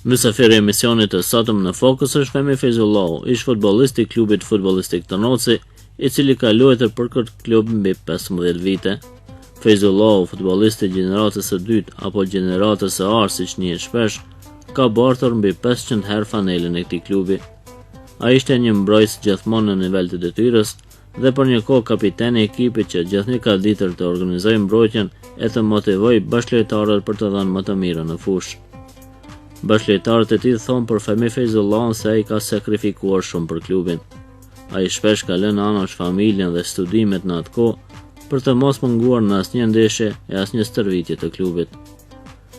Mysafiri i emisionit të sotëm në Fokus është Femi Feyzullahu, ish futbollist i klubit futbollistik Tërnoci, i cili ka luajtur për këtë klub mbi 15 vite. Feyzullahu, futbollisti i gjeneratës së dytë apo gjeneratës së arë siç njihet shpesh, ka bartur mbi 500 herë fanelën e këtij klubi. Ai ishte një mbrojtës gjithmonë në nivel të detyrës dhe për një kohë kapiteni i ekipit që gjithnjë ka ditur të organizojë mbrojtjen e të motivojë bashkëlojtarët për të dhënë më të mirën në fushë. Bashkëlojtarët e tij thonë për Femi Feyzullahun se ai ka sakrifikuar shumë për klubin. Ai shpesh ka lënë anash familjen dhe studimet në atë kohë për të mos munguar në asnjë ndeshje e asnjë stërvitje të klubit.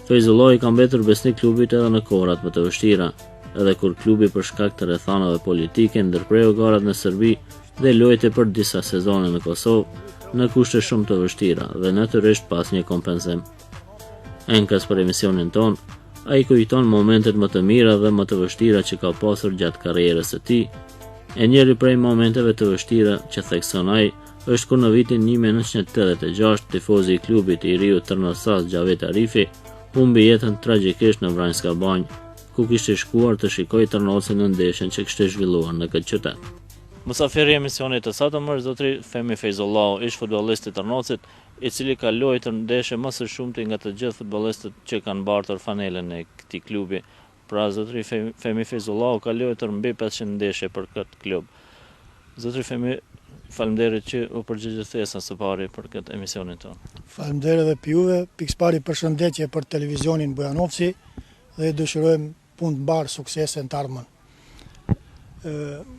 Feyzullahu ka mbetur besnik klubit edhe në kohrat më të vështira, edhe kur klubi për shkak të rrethanave politike ndërpreu garat në Serbi dhe luajti për disa sezone në Kosovë në kushte shumë të vështira dhe natyrisht pas një kompenzim. Enkas për emisionin ton, ai kujton momentet më të mira dhe më të vështira që ka pasur gjatë karrierës së tij. E njëri prej momenteve të vështira që thekson ai është kur në vitin 1986 tifozi i klubit i riu Tërnosas Xhavet Arifi humbi jetën tragjikisht në Vranjska Banjë, ku kishte shkuar të shikojë Tërnocin në ndeshjen që kishte zhvilluar në këtë qytet. Mysafiri i emisionit të sotëm është zotri Femi Feyzullahu, ish futbollist i Tërnocit, i cili ka luajtur ndeshje më së shumti nga të gjithë futbollistët që kanë bartur fanelën e këtij klubi. Pra zotri Femi Feyzullahu ka luajtur mbi 500 ndeshje për këtë klub. Zotri Femi, faleminderit që u përgjigjët thjesën së pari për këtë emisionin tonë. Faleminderit edhe për juve, pikëpari përshëndetje për televizionin Bujanovci dhe dëshirojmë punë të mbarë, suksese në të ardhmen.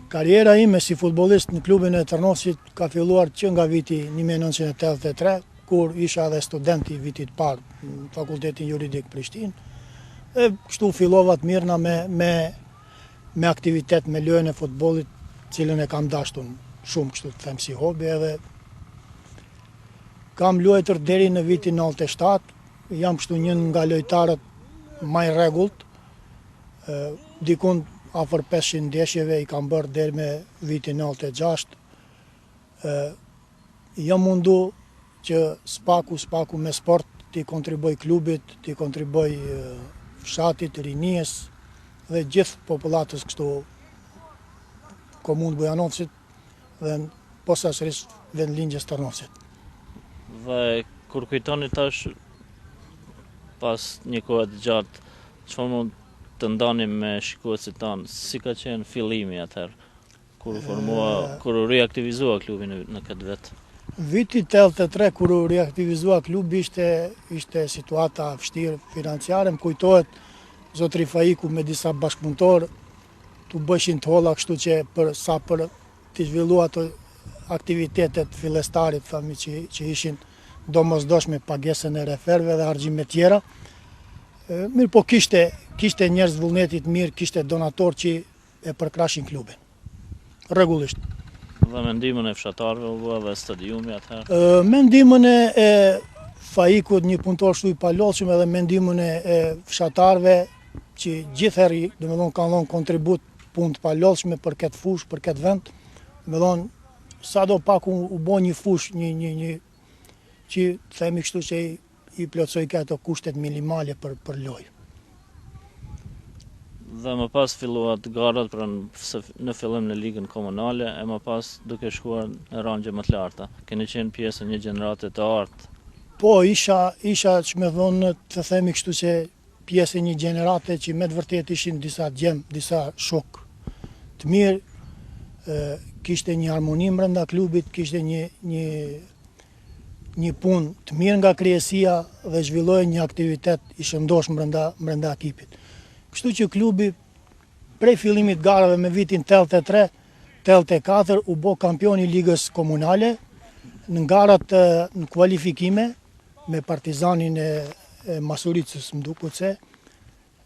Karriera ime si futbollist në klubin e Tërnocit ka filluar që nga viti 1983, kur isha edhe student i vitit parë në Fakultetin Juridik Prishtinë. Dhe kështu fillova të mirëna me aktivitet me lojën e futbollit, cilën e kam dashur shumë, kështu të them si hobi, edhe kam luajtur deri në vitin 97, jam kështu një nga lojtarët më i rregullt, dikun afër 500 ndeshjeve i kam bërë deri me vitin 96. Jam mundu që spaku me sport t'i kontriboj klubit, t'i kontriboj fshatit, rinjes dhe gjithë popullatës kështu komunë Bujanovcit dhe posaçërisht vendlinjës Tërnocit. Dhe kur kujtoni tash pas një kohe të gjatë, çfarë mund të ndani me shikuesit tanë, si ka qenë fillimi atëherë, kur u riaktivizua klubi në këtë vetë? Viti 83, kur u riaktivizua klubi, ishte situata vështirë financiare. Më kujtohet zotri Faiku me disa bashkëpunëtorë tu bëshin të holla, kështu që për të zhvillua ato aktivitetet fillestarit, thami që ishin domosdoshme pagesën e referve dhe harxhime tjera. Mirë po kishte njerëz vullnetit mirë, kishte donator që e përkrashin klubin. Rregullisht. Dhe me ndihmën e fshatarëve u bë edhe stadiumi atëherë? Me ndihmën e Faikut, një punëtor shtu i palollshëm, edhe me ndihmën e fshatarëve që gjithherë, domethënë kanë dhënë kontribut punë të palollshme për këtë fushë, për këtë vend. Domethënë sado pak u bë një fushë, një që themi kështu që i plotësoi ato kushtet minimale për lojë. Dhe më pas filluat garat në fillim në ligën komunale, e më pas duke shkuar në rangje më të larta. Keni qenë pjesë një gjenerate të artë? Po, isha që me thonë të themi kështu që pjesë e një gjenerate që me të vërtet ishin disa djemë, disa shok të mirë, kishte një harmoni brenda klubit, kishte një punë të mirë nga kryesia dhe zhvilloi një aktivitet i shëndoshëm brenda ekipit. Kështu që klubi prej fillimit garave me vitin 83-84 u bë kampion i ligës komunale në garat në kualifikime me Partizanin e Masuricës, më duket se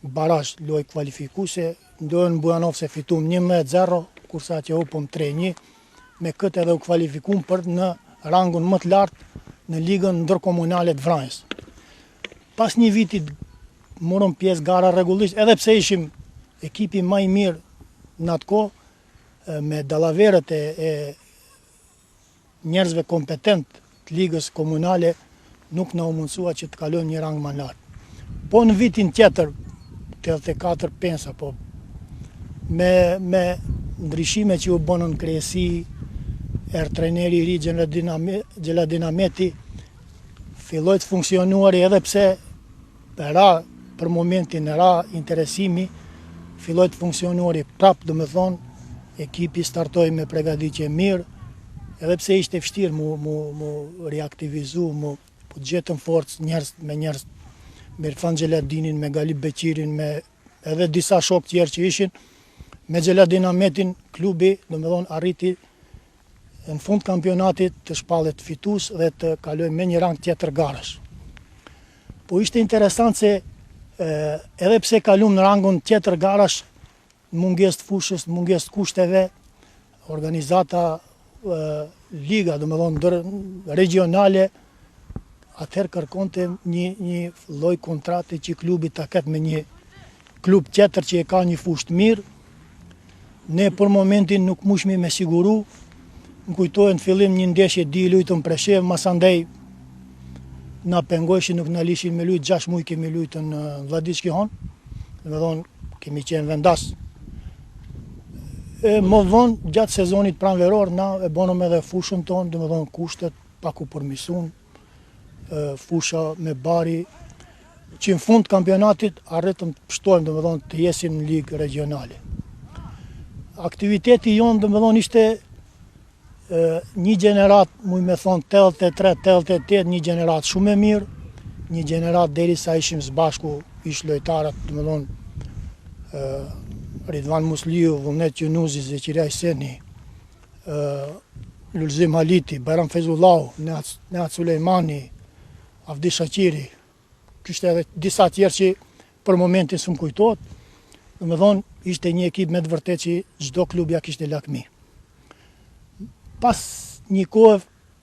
barazh lojë kualifikuese, ndodhen në Bujanovce fitum 1-0, kurse atje upëm 3-1, me këtë edhe u kualifikum për në rangun më të lartë në ligën ndërkomunale të Vranjës. Pas një viti morëm pjesë gara rregullisht, edhe pse ishim ekipi më i mirë në atë kohë, me dallaverët e njerëzve kompetent të ligës komunale, nuk na u mundsua që të kalojmë një rang më lart. Po në vitin tjetër, 84 pensa, po me ndryshime që u bënën në krejësi, trajneri i ri Gjeladinameti, filloi të funksionuari edhe pse për momentin interesimi, filloi të funksionuari prap, do me thonë, ekipi startoi me përgatitje mirë, edhe pse ishte vështirë mu reaktivizu, po gjetën forcë me njerëz, me Irfan Gjeladinin, me Galip Beqirin, me edhe disa shokë tjerë që ishin, me Gjeladinametin klubi, do me thonë, arriti në fund kampionatit të shpallet fitus dhe të kaloj me një rang tjetër garash. Po ishte interesant se edhe pse kalum në rangun tjetër garash, në munges të fushës, në munges të kushteve, organizata liga, do me thonë, regionale, atëherë kërkonte një lloj kontrate që klubi ta ketë me një klub tjetër që e ka një fushë të mirë. Ne për momentin nuk mushmi me siguru. Më kujtojnë në fillim një ndeshje di lujtën Preshev, masandej na pengojshin, nuk na lishin me lujt, 6 muaj kemi lujtën në Vladiçki Han, dhe me thonë kemi qenë vendas. Më vonë, gjatë sezonit pranveror, na e bonëm edhe fushën tonë, dhe me thonë kushtet, pak u përmisun, fusha me bari, që në fund kampionatit arritëm të pështojmë, dhe me thonë të jesim në ligë regionale. Aktiviteti jonë, dhe me thonë, ishte një gjenerat, muj me thonë 83, 88, një gjenerat shumë e mirë, një gjenerat deri sa ishim zbashku, ishë lojtarët, dhe me thonë Ridvan Musliu, Vullnet Junuzi, Zeqiria Seni, Lulzim Haliti, Bajram Fezullahu, Nehat Sulejmani, Avdi Shaqiri, kështë edhe disa tjerë që për momentin së më kujtojtë, dhe me thonë ishte një ekip me të vërtet që çdo klub ja kishte lakmi. Pas një kohë,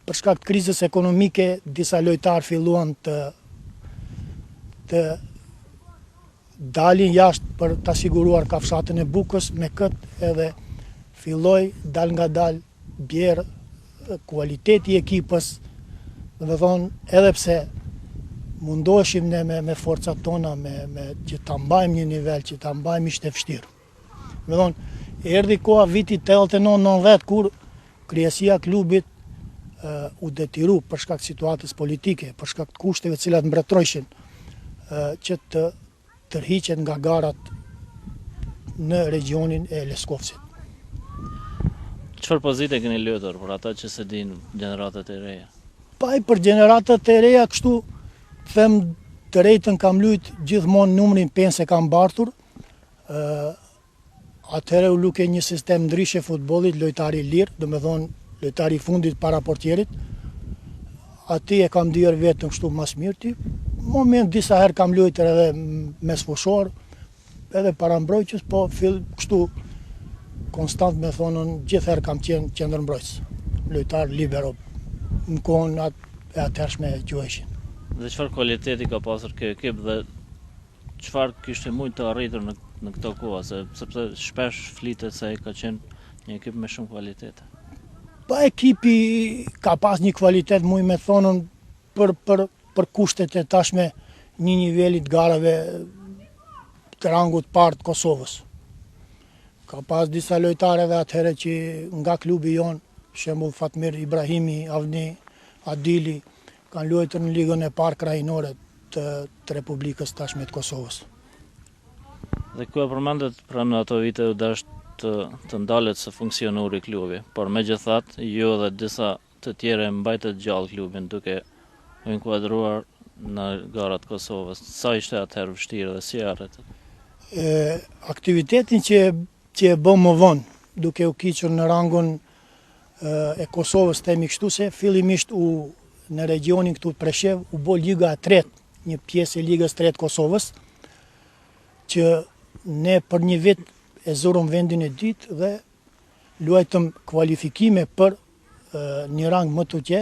për shkak të krizës ekonomike, disa lojtarë filluan të dalin jashtë për të siguruar kafshatën e Bukës, me këtë edhe filloi dal nga dal bjerë kualiteti i ekipës, dhe me thonë edhe pse mundoheshim ne me forcat tona, që ta mbajmë një nivel, që ta mbajmë ishte vështirë. Me thonë, erdhi koha vitit 89-90 kur kryesia klubit u detiru për shkak të situatës politike, për shkak të kushteve cilat mbretërojshin, që të tërhiqet nga garat në regionin e Leskovcit. Çfarë pozite keni luajtur për ata që se dinë gjeneratat e reja? Pa i për gjeneratat e reja, kështu them të rejtën kam luajt gjithmonë numrin 5 e kam bartur. Atëherë u luke një sistem ndryshe futbollit, lojtari lirë, do me thonë lojtari fundit para portierit. Ati e kam dyrë vetëm kështu mas mirë ti. Moment disa herë kam luajtur edhe mes fushor, edhe para mbrojtjes, po kështu konstant me thonën, gjithherë kam qenë qendër mbrojtës. Lojtar libero, në kohën e atërshme e quheshin. Dhe çfarë kualiteti ka pasur kjo ekip dhe çfarë kishte mujt të arritur në këto kohë, sepse shpesh flitet se ka qenë një ekip me shumë kualitete. Pa ekipi ka pas një kvalitet, muj me thonën, për kushtet e tashme një nivelit garave të rangut parë të Kosovës. Ka pas disa lojtare dhe atëhere që nga klubi jonë, shembull Fatmir Ibrahimi, Avni, Adili, kanë luajtur në ligën e parë krajinore të Republikës tashme të Kosovës. Dhe ku e përmendet pranë ato vite u dash të ndalet se funksionuri klubi, por megjithatë ju dhe disa të tjerë mbajtët gjallë klubin duke u inkuadruar në garat Kosovës. Sa ishte atëherë vështirë dhe si arritët? Aktivitetin që e bëm më vonë, duke u kiqur në rangun e Kosovës, themi kështu se fillimisht në regionin këtu Preshev u bë liga e tretë, një pjesë e ligës tretë Kosovës, që ne për një vit e zorëm vendin e dytë dhe luajtëm kualifikime për një rang më të qe.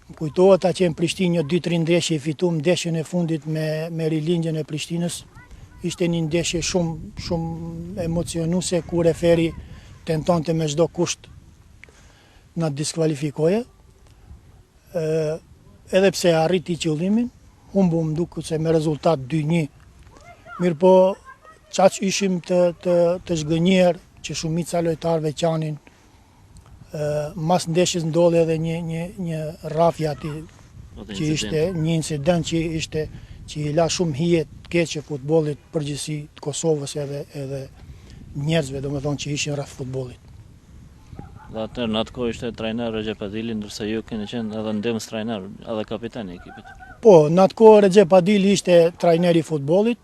Më kujtohet që në Prishtinë një 2-3 ndeshje i fitum, ndeshjen e fundit me Rilindjen e Prishtinës. Ishte një ndeshje shumë emocionuese ku referi tentonte me çdo kusht na diskvalifikoje. Edhe pse arriti qëllimin, humbu më duket se me rezultat 2-1 Mirë po, qaq ishim të zhgënjer që shumica lojtarëve qanin, mas ndeshjes ndodhi edhe një rrafje aty, që ishte një incident që i la shumë hije të keqe futbollit përgjithësi të Kosovës edhe njerëzve, domethënë që ishin rreth futbollit. Dhe atër në atë kohë ishte trajner Recep Adili, ndërsa ju keni qenë edhe ndihmës trajner, edhe kapiten e ekipit. Po, në atë kohë Recep Adili ishte trajneri i futbollit.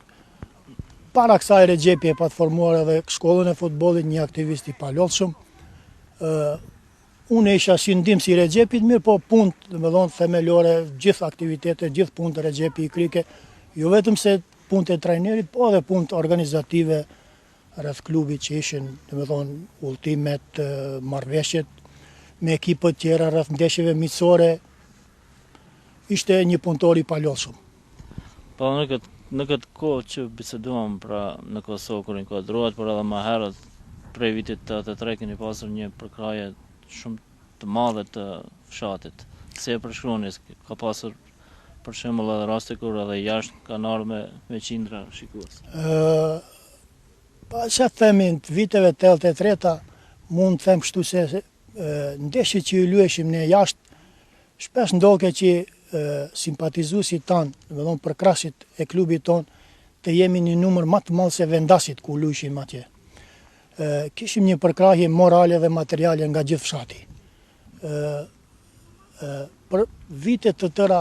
Para kësaj Recepi e pat formuar edhe shkollën e futbollit, një aktivist i palodhshëm. Unë isha si ndihmës i Recepit, mirë po punë, domethënë themelore, gjithë aktivitetet, gjithë punë të Recepi i krike, jo vetëm se punë e trajnerit, po edhe punë organizative rreth klubit që ishin, domethënë udhëtimet, marrëveshjet me ekipët tjera rreth ndeshjeve miqësore. Ishte një punëtor i palodhshëm. Po në këtë kohë që biseduam pra në Kosovë kur inkuadrohet, por edhe më herët prej vitit 83 keni pasur një përkraje shumë të madhe të fshatit. Si e përshkroni, ka pasur për shembull edhe raste kur edhe jashtë kanë ardhur me qindra shikues. Pa që themi në viteve 83-ta, mund të them kështu se ndeshjet që ju luajshim ne jashtë, shpesh ndodhte që simpatizuesit tanë, domethënë përkrasit e klubit ton, të jemi një numër më të madh se vendasit ku luajshim atje. Kishim një përkrahje morale dhe materiale nga gjithë fshati. Për vite të tëra,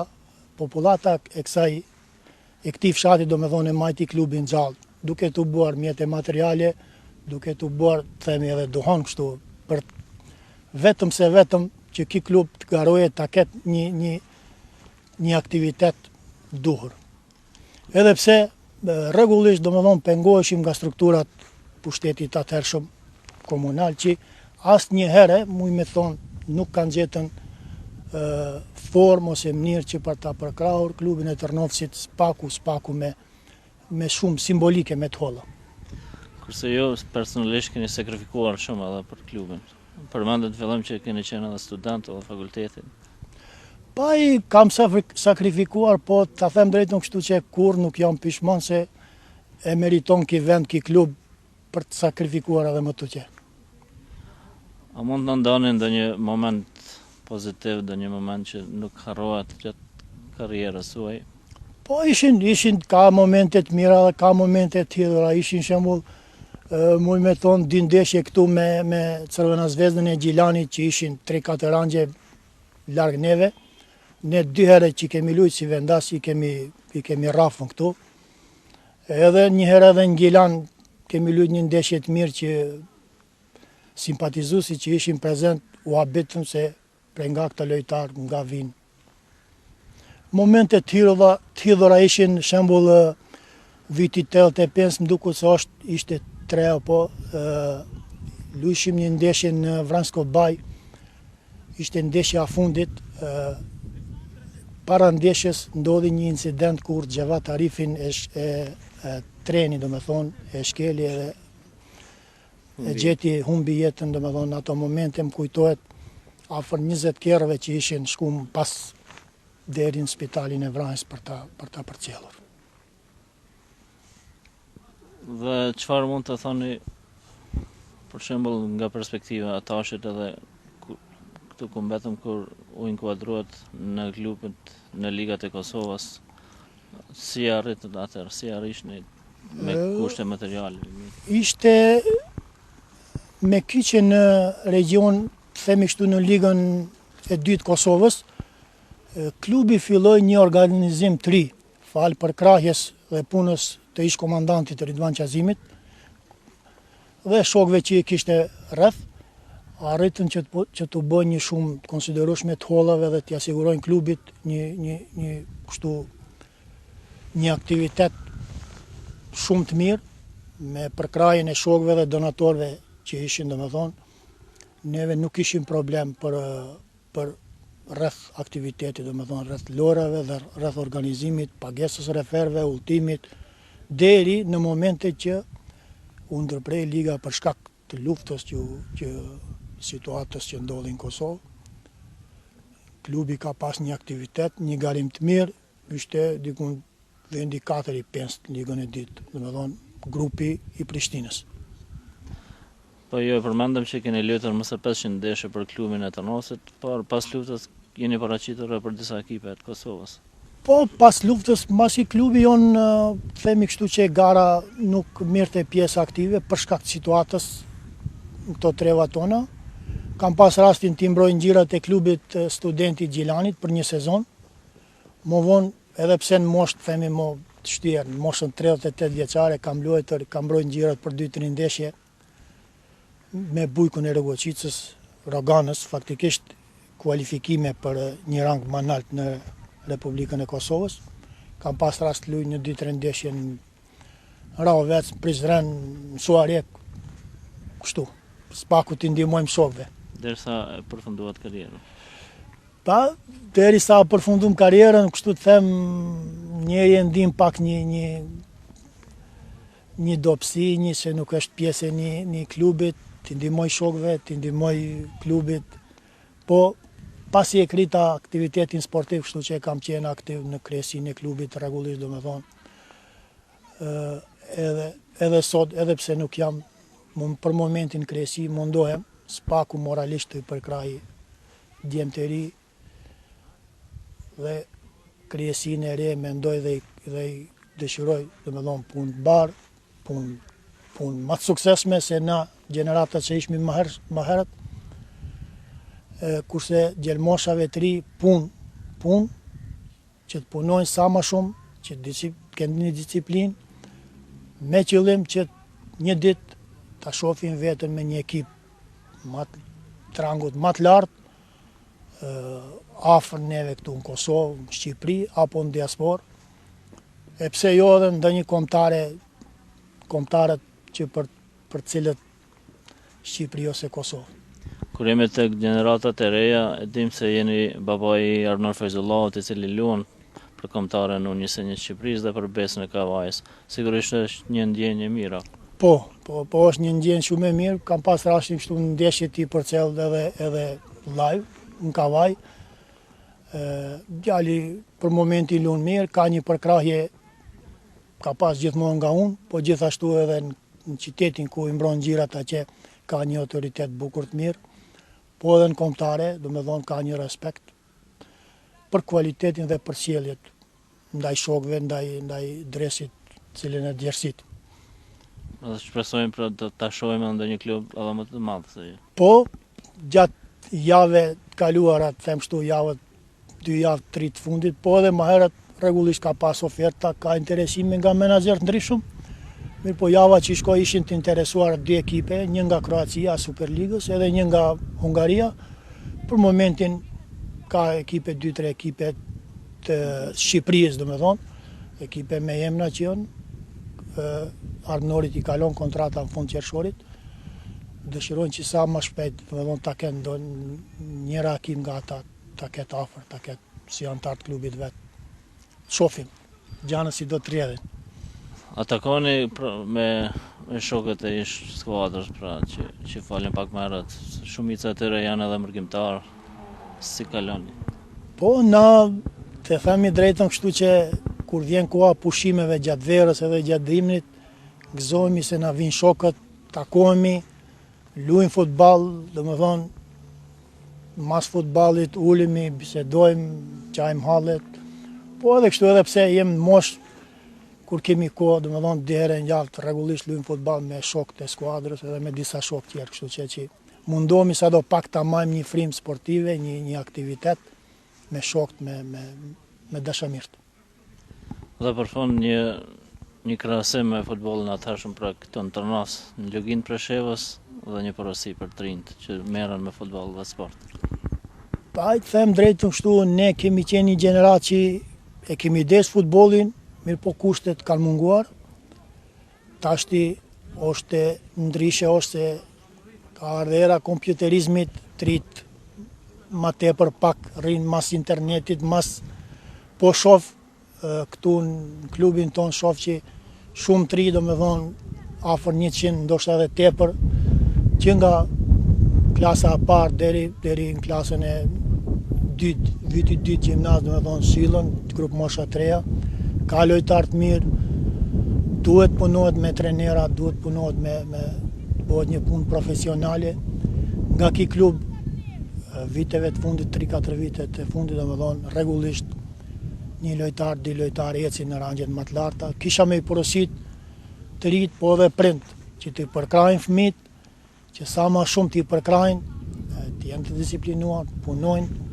popullata e këtij fshati domethënë majti klubin gjallë, duke të buar mjete materiale, duke të buar, themi edhe duhan kështu, për vetëm që ky klub të garoje ta ketë një aktivitet duhur. Edhe pse rregullisht domethënë pengoheshim nga strukturat pushtetit atëhershëm komunal që asnjëherë muj me thonë nuk kanë gjetën formë ose mënyrë që për ta përkrahur klubin e Tërnovësit spaku me shumë simbolike me të holla. Kurse jo personalisht keni sakrifikuar shumë edhe për klubin. Përmendet fillim që keni qenë edhe student edhe fakultetin. Pa i kam sakrifikuar, po ta them drejtën kështu që kur nuk jam pishman se e meriton ky vend, ky klub për të sakrifikuar edhe më të tjerë. A mund të ndani ndonjë moment pozitiv, ndonjë moment që nuk harrohet gjatë karrierës suaj? Po ishin ka momente të mira dhe ka momente të tjera, ishin shembull muj me thonë dy ndeshje këtu me Crvena Zvezdën e Gjilanit që ishin 3-4 rangje larg neve. Ne 2 herë që kemi luajtur si vendas i kemi rrafën këtu. Edhe një herë edhe në Gjilan kemi luajtur një ndeshje të mirë që simpatizuesit që ishin prezent u habitën se prej nga këta lojtarë nga vinë. Momente të tjera ishin shembull viti 85, më duket se ishte 3 apo luajshim një ndeshje në Vransko Baj. Ishte ndeshja e fundit. Para ndeshjes ndodhi një incident kur Xhevat Arifin treni domethënë e shkeli edhe e gjeti humbi jetën, domethënë në ato momente më kujtohet afër 20 kerrëve që ishin shkum pas deri në spitalin e Vranjës për ta përcjellur. Dhe çfarë mund të thoni për shembull nga perspektiva atashit edhe këtu ku mbetëm kur u inkuadrohet në klubet në ligat e Kosovës, si arritët atëherë, si arrishni me kushte materiale? Ishte me kyçe në region, themi kështu në ligën e dytë Kosovës, klubi filloi një organizim të ri, fal përkrahjes dhe punës të ish komandantit Ridvan Qazimit dhe shokëve që i kishte rreth, arritën që të bëjnë një shumë të konsiderueshme të hollave dhe t'i sigurojnë klubit një aktivitet shumë të mirë me përkrahjen e shokëve dhe donatorëve që ishin, domethënë, neve nuk ishim problem për rreth aktivitetit, domethënë rreth lorave dhe rreth organizimit, pagesës referve, udhëtimit, deri në momente që u ndërprej liga për shkak të luftës që situatës që ndodhi në Kosovë. Klubi ka pas një aktivitet, një garim të mirë, ishte dikun vendi 4 i 5 ligën e dytë, do me thonë grupi i Prishtinës. Po jo e përmendëm që keni luajtur më së 500 ndeshje për klubin e Tërnosit, por pas luftës jeni paraqitur për disa ekipe të Kosovës. Po pas luftës, masi klubi jonë, themi kështu që gara nuk mirte pjesë aktive për shkak të situatës në këto treva tona. Kam pas rastin të mbroj ngjirat e klubit Studenti Gjilanit për një sezon. Më vonë, edhe pse në moshë themi më të shtyrë, në moshën 38 vjeçare kam luajtur, kam mbroj ngjirat për 2-3 ndeshje me Bujkun e Rogocicës, Roganës, faktikisht kualifikime për një rang më lart në Republikën e Kosovës. Kam pas rast të luaj një 2-3 ndeshje në Ravec, Prizren, në Suarek, kështu. Spaku të ndihmojmë shokëve. Derisa e përfunduat karrierën. Pa, derisa përfundum karrierën, kështu të them, njeri e ndim pak një dobësi, se nuk është pjesë e një klubit, të ndihmoj shokëve, të ndihmoj klubit, po pasi e krita aktivitetin sportiv, kështu që e kam qenë aktiv në kryesin e klubit rregullisht, do me thonë, edhe sot, edhe pse nuk jam për momentin kryesi, mundohem spaku moralisht të përkraj djemë të ri dhe kryesin e re mendoj dhe i dëshiroj, do me thonë, punë të barë, punë më të suksesme se na gjeneratat që ishmi më herët, kurse gjelmoshave të ri punë, që të punojnë sa më shumë, që të kenë një disiplinë, me qëllim që një ditë ta shohin veten me një ekip të rangut më të lartë, afër neve këtu në Kosovë, në Shqipëri apo në diasporë, e pse jo edhe ndonjë kombëtarët që për cilët Shqipëri ose Kosovë. Kur jemi tek gjeneratat e reja, e dim se jeni babai i Arnor Fajzullavut, i cili luan për kombëtaren në U21 Shqipërisë dhe për Besën e Kavajës. Sigurisht është një ndjenjë mirë. Po është një ndjenjë shumë e mirë. Kam pas rastin kështu në ndeshje ti përcjell edhe live në Kavaj. Djali për momentin luan mirë, ka një përkrahje ka pas gjithmonë nga unë, po gjithashtu edhe në qytetin ku i mbron xhirat atje ka një autoritet bukur të mirë, po edhe në kombëtare, do me thonë ka një respekt për kualitetin dhe për sjelljet ndaj shokëve, ndaj dresit cilin e djersit. Dhe shpresojmë për të ta shohim edhe ndonjë klub edhe më të madh se ju. Po, gjatë jave të kaluara, them kështu, 2 javë, 3 të fundit, po edhe më herët rregullisht ka pas oferta, ka interesime nga menaxher të ndryshëm. Mirë po java që shkoj ishin të interesuar 2 ekipe, një nga Kroacia, Superligës, edhe një nga Hungaria. Për momentin ka ekipe, 2-3 ekipe të Shqipërisë, do me thonë, ekipe me emra që janë, Arnorit i kalon kontrata në fund qershorit, dëshirojnë që sa më shpejt, do me thonë, ta kenë njëra ekip nga ata, ta ketë afër, ta ketë si antar të klubit vetë. Shofim, gjanës si do të rrjedhin. Atakoni me shokët e ish skuadrës, pra që falin pak më herët. Shumica e tyre janë edhe mërkimtarë. Si kaloni? Po, na të themi drejtën kështu që kur vjen koha pushimeve gjatë verës edhe gjatë dimrit, gëzohemi se na vinë shokët, takohemi, luajmë futball, do me thonë, mas futballit ulemi, bisedojmë, qajmë hallet, po edhe kështu edhe pse jem në moshë, kur kemi kohë, do me thonë, 2 herë në javë të rregullisht luajmë futball me shokët e skuadrës edhe me disa shokë tjerë, kështu që mundohemi sado pak ta majmë një frymë sportive, një aktivitet me shokët, me dashamirët. Dhe për fund një krahasim me futbollin atëhershëm pra këtu në Tërnos, në Lugin Preshevës dhe një porosi për të rinjt që merren me futboll dhe sport. Pa i të them drejtën kështu, ne kemi qenë një gjenerat që e kemi des futbollin, mirë po kushtet kanë munguar. Tashti është ndryshe, është ka ardhur era kompjuterizmit, trit ma tepër pak rrin mas internetit, mas po shoh këtu në klubin ton, shoh që shumë tri, do me thonë afër 100, ndoshta edhe tepër, që nga klasa e parë deri në klasën e 2, viti 2 gjimnaz, do me thonë sillën, grup mosha 3, ka lojtar të mirë, duhet punohet me trenera, duhet punohet me bëhet një punë profesionale. Nga ky klub viteve të fundit, 3-4 vite të fundit, domethënë rregullisht një lojtar, dy lojtar ecin në rangjet më të larta. Kisha me i porosit të rit, po edhe prind, që të përkrajnë fëmijët, që sa më shumë të përkrajnë, të jenë të disiplinuar, punojnë,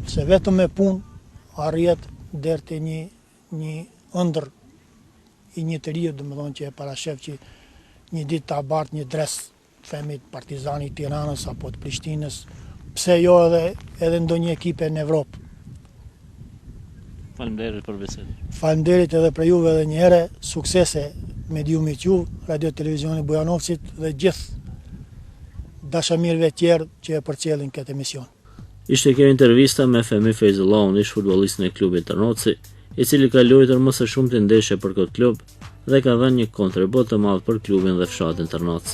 se vetëm me punë arrihet deri te një ëndër i një të riu, domethënë që e parashef që një ditë ta bart një dres themi Partizani Tiranës apo të Prishtinës, pse jo edhe ndonjë ekipe në Evropë. Faleminderit për bisedën. Faleminderit edhe për juve edhe një herë, suksese mediumit ju, Radio Televizioni Bujanovcit dhe gjithë dashamirëve tjerë që e përcjellin këtë emision. Ishte kjo intervista me Fehmi Fejzullahun, ish futbollistin e klubit Tërnoci, i cili ka luajtur më së shumti ndeshje për këtë klub dhe ka dhënë një kontribut të madh për klubin dhe fshatin Tërnoc.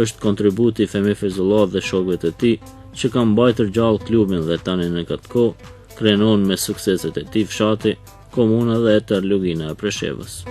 Është kontributi i Fehmi Fejzullahut dhe shokëve të tij që kanë mbajtur gjallë klubin dhe tani në këtë kohë krenon me sukseset e tij fshati, komuna dhe tër lugina e Preshevës.